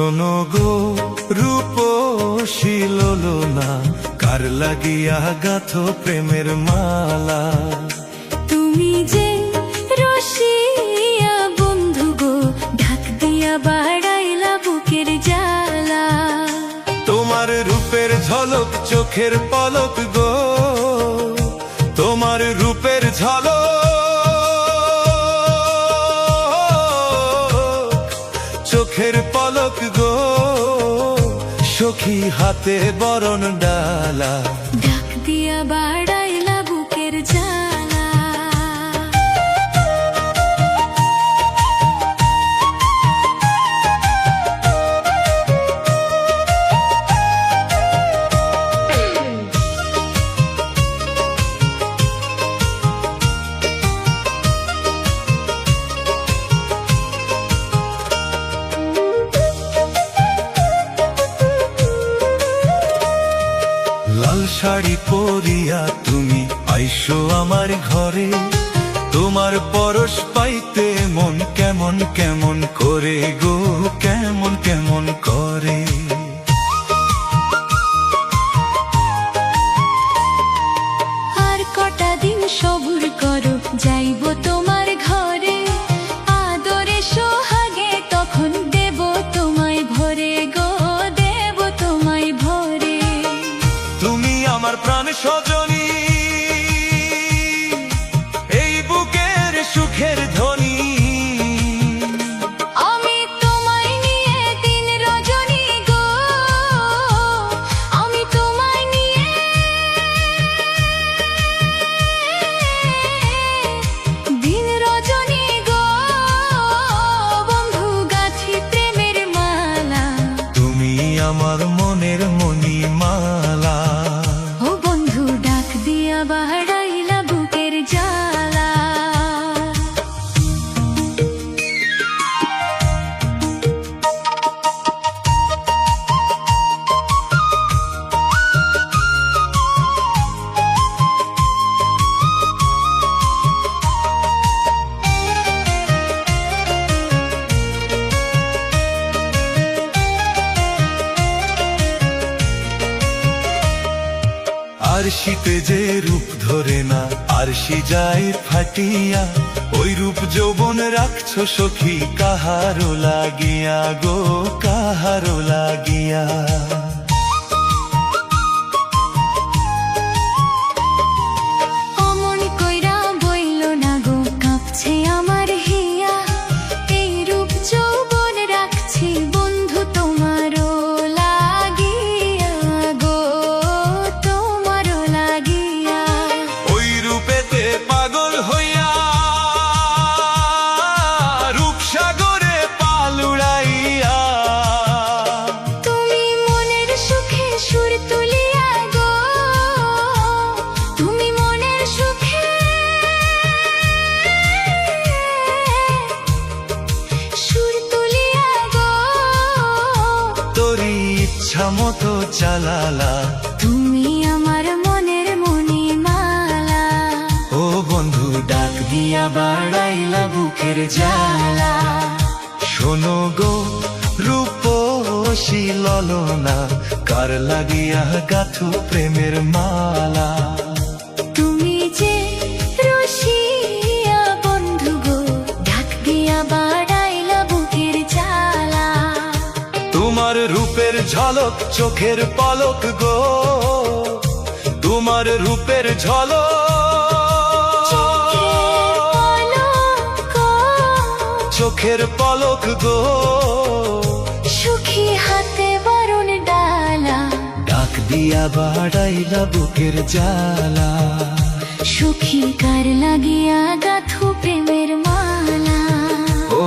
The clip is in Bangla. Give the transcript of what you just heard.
শোনো গো রূপসী ললনা, কার লাগিয়া গাথো প্রেমের মালা। তুমি যে রসিয়া বন্ধু গো, ঢাক দিয়া বাড়াইলা বুকের জ্বালা। তোমার রূপের ঝলক চোখের পলক গো, তোমার রূপের ঝলক চোখের পলক গো, সখী হাতে বরণ ডালা। ঢাক দিয়া বাড়াইলা বুকের জ্বালা। লাল শাড়ি পরিয়া তুমি আইসো আমার ঘরে, তোমার পরশ পাইতে মন কেমন কেমন করে গো, কেমন কেমন করে। আর কটা দিন সবুর করো, যাইব তোমার ঘরে। আদরে সোহাগে তখন দেব তোমায় ভরে গো, দেব তোমায় ভরে। তুমি আমার প্রাণ সজনী, এই বুকের সুখের ধ্বনি। আমি তোমায় নিয়ে দিন রজনী গো, আমি তোমায় নিয়ে দিন রজনী গো, বন্ধু গাছি প্রেমের মালা। তুমি আমার মনের মণিমালা। ও বন্ধু ডাক দিয়া বাড়াইলা বুকের জ্বালা। আর শীতে যে রূপ ধরে না, আর সে যায় ফাটিয়া, ওই রূপ যৌবন রাখছো সখী কাহারো লাগিয়া গো, কাহারো লাগিয়া। অমন কইরা বইল না গো, কাঁপছে আমার হিয়া। এই রূপ যৌবন রাখছি বন্ধু তোমারও লাগিয়া গো, তোমারও লাগিয়া। ওই রূপেতে পাগল হইয়া রূপসাগরে পাল উড়াইয়া। তুমি মনের সুখে সুর তুলিয়া গো, তুমি মনের সুখে সুর তুলিয়া গো, তোরই ইচ্ছা মতো চালালা। তুমি আমার মনের মণিমালা। ও বন্ধু ডাক দিয়া বাড়াইলা বুকের জ্বালা। শোনো গো রূপসী ললনা, কার লাগিয়া গাথো প্রেমের মালা। তুমি যে রসিয়া বন্ধু গো, ঢাক দিয়া বাড়াইলা বুকের জ্বালা। তোমার রূপের ঝলক চোখের পলক গো, তোমার রূপের ঝলক চোখের পলক গো, সুখী হাতে বরণ ডালা। ডাক দিয়া বাড়াইলা বুকের জ্বালা। সুখী কার লাগিয়া গাথো প্রেমের মালা। ও